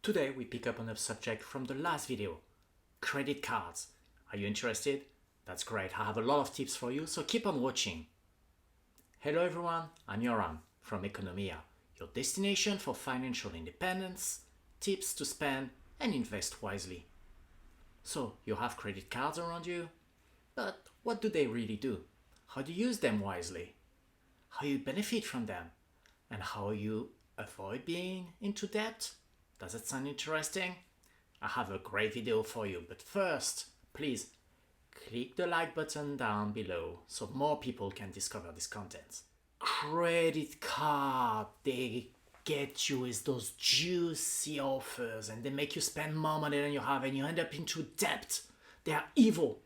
Today we pick up on a subject from the last video, credit cards. Are you interested? That's great, I have a lot of tips for you, so keep on watching. Hello everyone, I'm Yoram from Economia, your destination for financial independence, tips to spend and invest wisely. So you have credit cards around you, but what do they really do? How do you use them wisely? How you benefit from them? And how you avoid being into debt? Does it sound interesting? I have a great video for you, but first, please click the like button down below so more people can discover this content. Credit card, they get you with those juicy offers and they make you spend more money than you have and you end up into debt. They are evil.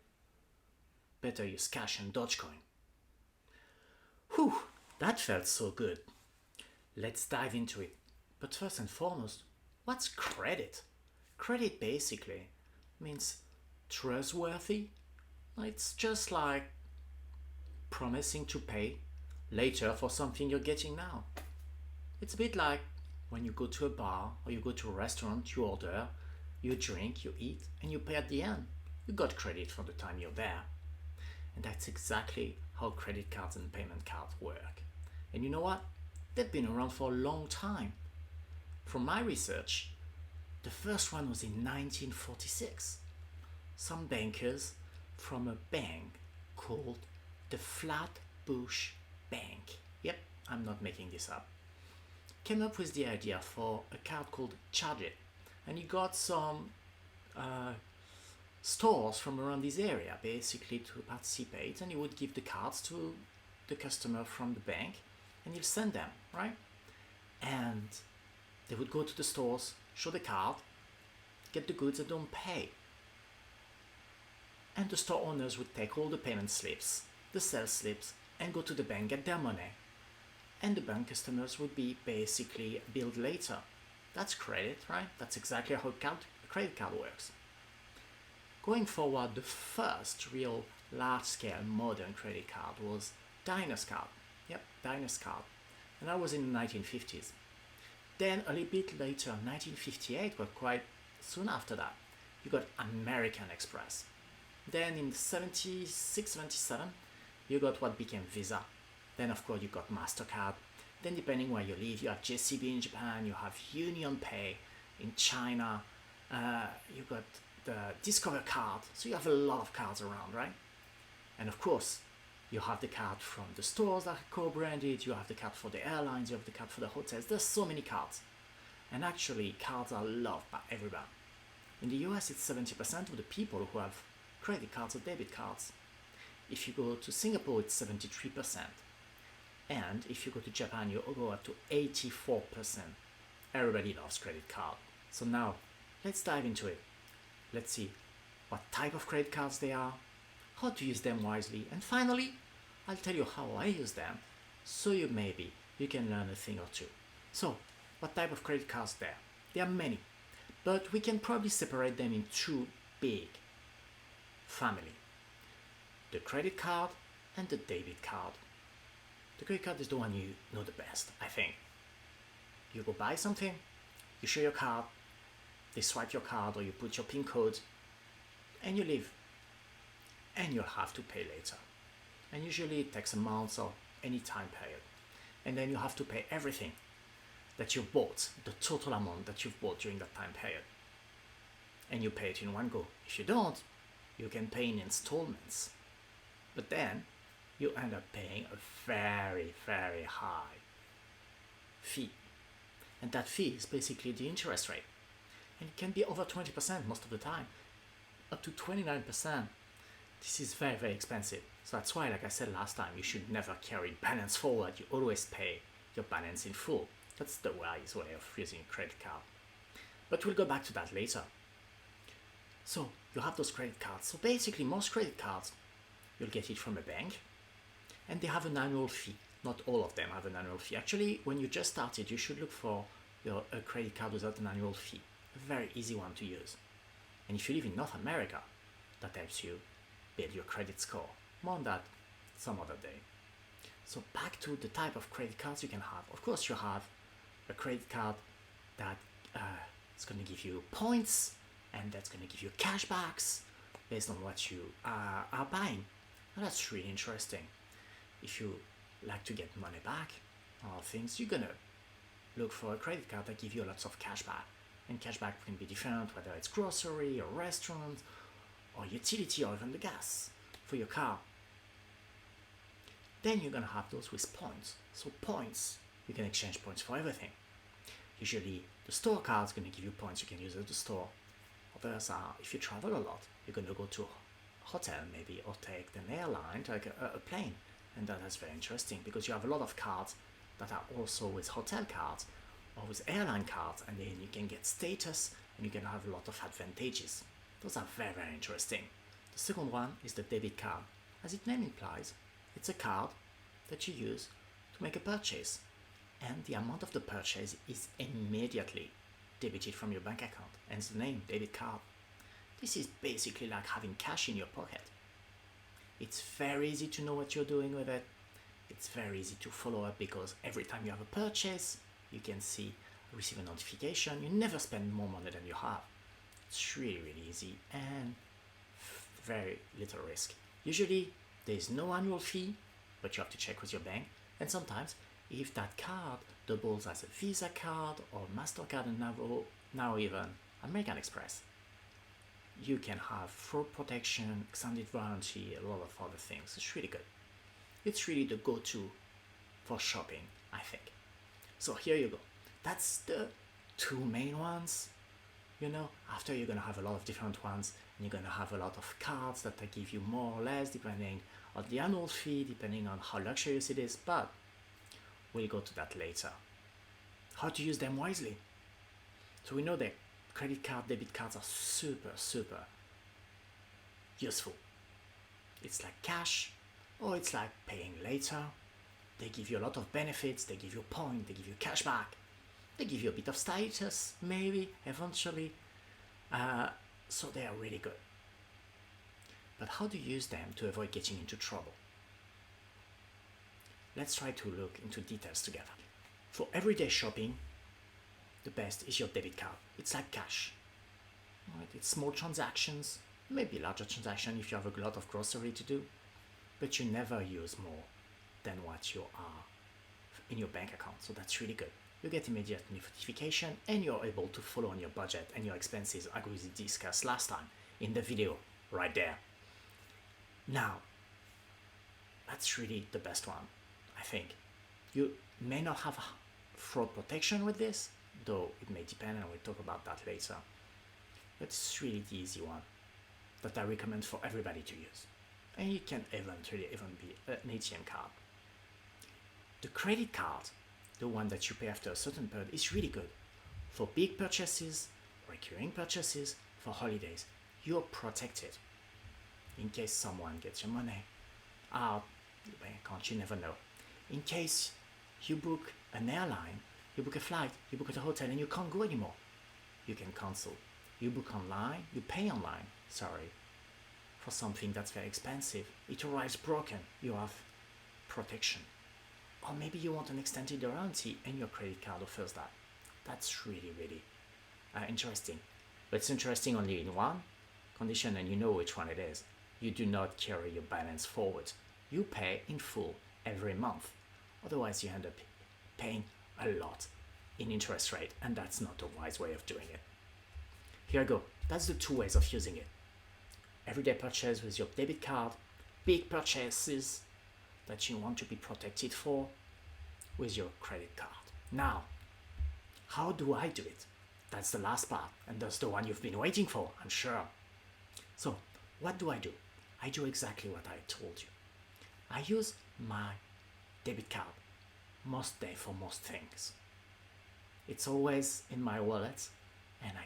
Better use cash and Dogecoin. Whew, that felt so good. Let's dive into it. But first and foremost, what's credit? Credit basically means trustworthy. It's just like promising to pay later for something you're getting now. It's a bit like when you go to a bar or you go to a restaurant, you order, you drink, you eat, and you pay at the end. You got credit for the time you're there. And that's exactly how credit cards and payment cards work. And you know what? They've been around for a long time. From my research, the first one was in 1946. Some bankers from a bank called the Flatbush Bank, yep, I'm not making this up, came up with the idea for a card called Charge It. And he got some stores from around this area basically to participate, and he would give the cards to the customer from the bank and he'll send them, right? And they would go to the stores, show the card, get the goods and don't pay. And the store owners would take all the payment slips, the sales slips, and go to the bank, get their money. And the bank customers would be basically billed later. That's credit, right? That's exactly how a credit card works. Going forward, the first real large-scale modern credit card was Diners Card. Yep, Diners Card. And that was in the 1950s. Then a little bit later, 1958, but quite soon after that, you got American Express. Then in 76, 77, you got what became Visa. Then of course you got MasterCard. Then depending where you live, you have JCB in Japan, you have UnionPay in China, you got the Discover card. So you have a lot of cards around, right? And of course, you have the card from the stores that are co-branded, you have the card for the airlines, you have the card for the hotels. There's so many cards. And actually, cards are loved by everyone. In the US, it's 70% of the people who have credit cards or debit cards. If you go to Singapore, it's 73%. And if you go to Japan, you go up to 84%. Everybody loves credit card. So now, let's dive into it. Let's see what type of credit cards they are, how to use them wisely, and finally, I'll tell you how I use them, so you can learn a thing or two. So, what type of credit cards there? There are many, but we can probably separate them in two big family. The credit card and the debit card. The credit card is the one you know the best, I think. You go buy something, you show your card, they swipe your card or you put your PIN code, and you leave. And you'll have to pay later. And usually it takes a month or any time period. And then you have to pay everything that you've bought, the total amount that you've bought during that time period. And you pay it in one go. If you don't, you can pay in installments. But then you end up paying a very, very high fee. And that fee is basically the interest rate. And it can be over 20% most of the time, up to 29%. This is very, very expensive. So that's why, like I said last time, you should never carry balance forward. You always pay your balance in full. That's the wise way of using a credit card. But we'll go back to that later. So you have those credit cards. So basically, most credit cards, you'll get it from a bank, and they have an annual fee. Not all of them have an annual fee. Actually, when you just started, you should look for a credit card without an annual fee. A very easy one to use. And if you live in North America, that helps you build your credit score. More on that some other day. So back to the type of credit cards you can have. Of course, you have a credit card that It's going to give you points, and that's going to give you cashbacks based on what you are buying. And that's really interesting. If you like to get money back or things, you're going to look for a credit card that gives you lots of cashback. And cashback can be different, whether it's grocery or restaurant or utility or even the gas for your car. Then you're going to have those with points. So points, you can exchange points for everything. Usually the store card is going to give you points you can use at the store. Others are, if you travel a lot, you're going to go to a hotel maybe, or take an airline, take a plane. And that is very interesting because you have a lot of cards that are also with hotel cards or with airline cards, and then you can get status and you can have a lot of advantages. Those are very, very interesting. The second one is the debit card. As its name implies, it's a card that you use to make a purchase, and the amount of the purchase is immediately debited from your bank account, hence the name, debit card. This is basically like having cash in your pocket. It's very easy to know what you're doing with it. It's very easy to follow up because every time you have a purchase, you can receive a notification. You never spend more money than you have. It's really, really easy and very little risk. Usually, there's no annual fee, but you have to check with your bank. And sometimes, if that card doubles as a Visa card or MasterCard and now even American Express, you can have fraud protection, extended warranty, a lot of other things. It's really good. It's really the go-to for shopping, I think. So here you go. That's the two main ones. After you're going to have a lot of different ones, and you're going to have a lot of cards that give you more or less depending on the annual fee, depending on how luxurious it is, but we'll go to that later. How to use them wisely. So we know that credit card, debit cards are super, super useful. It's like cash, or it's like paying later. They give you a lot of benefits, they give you points, they give you cash back, they give you a bit of status, maybe, eventually. So they are really good. But how do you use them to avoid getting into trouble? Let's try to look into details together. For everyday shopping, the best is your debit card. It's like cash. Right? It's small transactions, maybe larger transactions if you have a lot of grocery to do, but you never use more than what you are in your bank account. So that's really good. You get immediate notification and you're able to follow on your budget and your expenses as we discussed last time in the video right there. Now, that's really the best one, I think. You may not have fraud protection with this, though it may depend, and we'll talk about that later. But it's really the easy one that I recommend for everybody to use. And it can eventually even be an ATM card. The credit card, the one that you pay after a certain period, is really good for big purchases, recurring purchases, for holidays. You're protected in case someone gets your money out your bank account. You never know. In case you book an airline, you book a flight, you book at a hotel, and you can't go anymore, you can cancel. You book online, you pay online, for something that's very expensive. It arrives broken, you have protection. Or maybe you want an extended warranty and your credit card offers that. That's really, really interesting. But it's interesting only in one condition, and you know which one it is. You do not carry your balance forward. You pay in full every month. Otherwise, you end up paying a lot in interest rate, and that's not a wise way of doing it. Here you go. That's the two ways of using it. Everyday purchase with your debit card, big purchases that you want to be protected for with your credit card. Now, how do I do it? That's the last part, and that's the one you've been waiting for, I'm sure. So, what do? I do exactly what I told you. I use my debit card most days for most things. It's always in my wallet, and I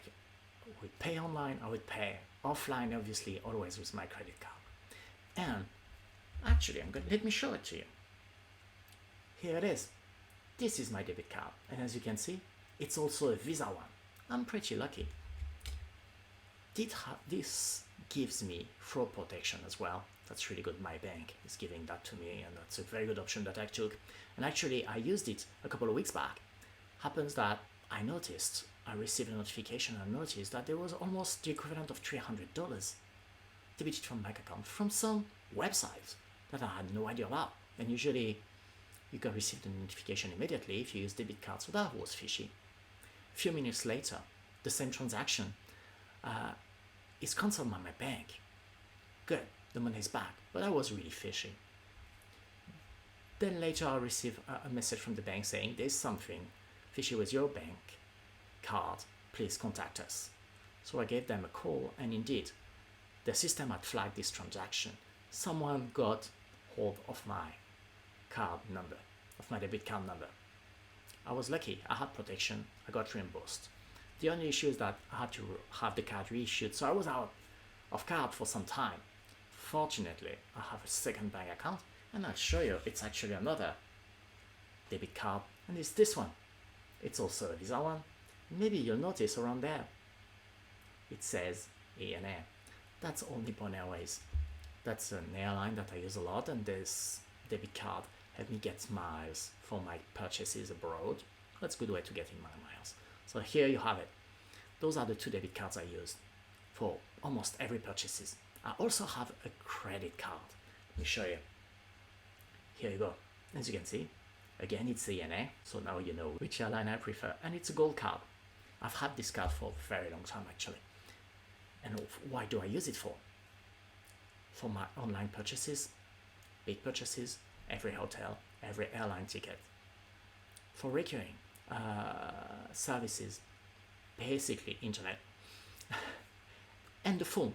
would pay online, I would pay offline, obviously, always with my credit card. And actually, let me show it to you. Here it is. This is my debit card, and as you can see, it's also a Visa one. I'm pretty lucky. This gives me fraud protection as well. That's really good. My bank is giving that to me, and that's a very good option that I took. And actually, I used it a couple of weeks back. Happens that I noticed I received a notification and noticed that there was almost the equivalent of $300 debited from my account from some website that I had no idea about. And usually you can receive the notification immediately if you use debit card, so that was fishy. A few minutes later, the same transaction is cancelled by my bank. Good, the money is back, but that was really fishy. Then later I received a message from the bank saying there's something fishy with your bank card, please contact us. So I gave them a call, and indeed, the system had flagged this transaction. Someone got hold of my card number, of my debit card number. I was lucky, I had protection, I got reimbursed. The only issue is that I had to have the card reissued, so I was out of card for some time. Fortunately, I have a second bank account, and I'll show you it's actually another debit card, and it's this one. It's also a Visa one. Maybe you'll notice around there it says ANA. That's all Nippon Airways. That's an airline that I use a lot, and this debit card helped me get miles for my purchases abroad. That's a good way to get in my miles. So here you have it. Those are the two debit cards I used for almost every purchases. I also have a credit card. Let me show you. Here you go. As you can see, again it's ANA, so now you know which airline I prefer, and it's a gold card. I've had this card for a very long time actually. And why do I use it for? For my online purchases, big purchases, every hotel, every airline ticket. For recurring services, basically internet, and the phone.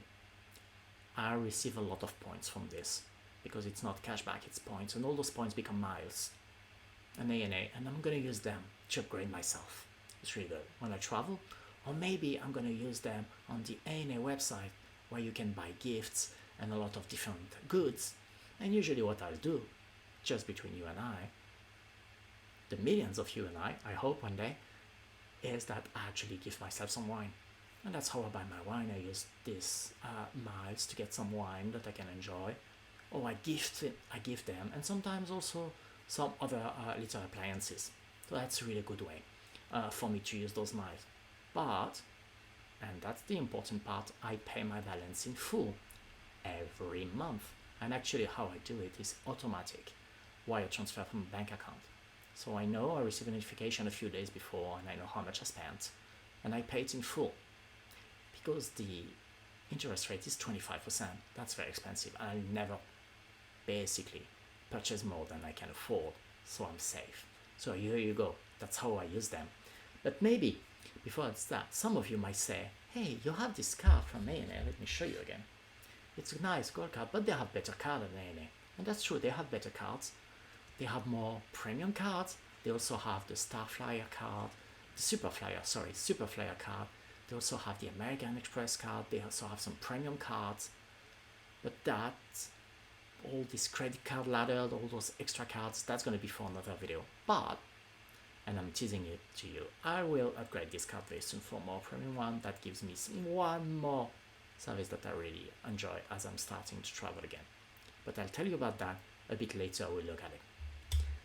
I receive a lot of points from this because it's not cashback, it's points, and all those points become miles. An ANA, and I'm gonna use them to upgrade myself. It's really good when I travel, or maybe I'm gonna use them on the ANA website where you can buy gifts and a lot of different goods. And usually what I'll do, just between you and I, the millions of you and I hope one day, is that I actually give myself some wine. And that's how I buy my wine. I use these miles to get some wine that I can enjoy, or I gift them, and sometimes also some other little appliances. So that's a really good way for me to use those miles. But, and that's the important part, I pay my balance in full every month. And actually how I do it is automatic wire transfer from a bank account. So I know I receive a notification a few days before, and I know how much I spent, and I pay it in full. Because the interest rate is 25%, that's very expensive. I'll never basically purchase more than I can afford, so I'm safe. So here you go, that's how I use them. But maybe, before it's that, some of you might say, hey, you have this card from ANA, let me show you again. It's a nice gold card, but they have better card than ANA. And that's true, they have better cards. They have more premium cards. They also have the Starflyer card, the Superflyer card. They also have the American Express card. They also have some premium cards. But that, all this credit card ladder, all those extra cards, that's going to be for another video. But, and I'm teasing it to you, I will upgrade this card very soon for more premium one. That gives me one more service that I really enjoy as I'm starting to travel again. But I'll tell you about that a bit later. We'll look at it.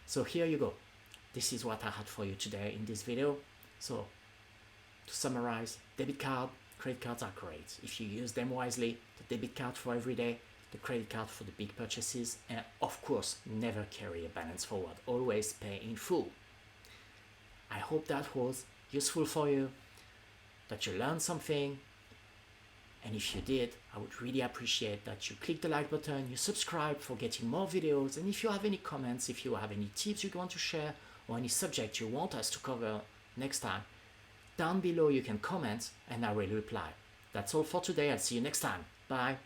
So here you go. This is what I had for you today in this video. So, to summarize, debit card, credit cards are great if you use them wisely. The debit card for every day, the credit card for the big purchases, and of course, never carry a balance forward. Always pay in full. I hope that was useful for you, that you learned something, and if you did, I would really appreciate that you click the like button, you subscribe for getting more videos, and if you have any comments, if you have any tips you want to share, or any subject you want us to cover next time, down below you can comment and I will reply. That's all for today. I'll see you next time. Bye.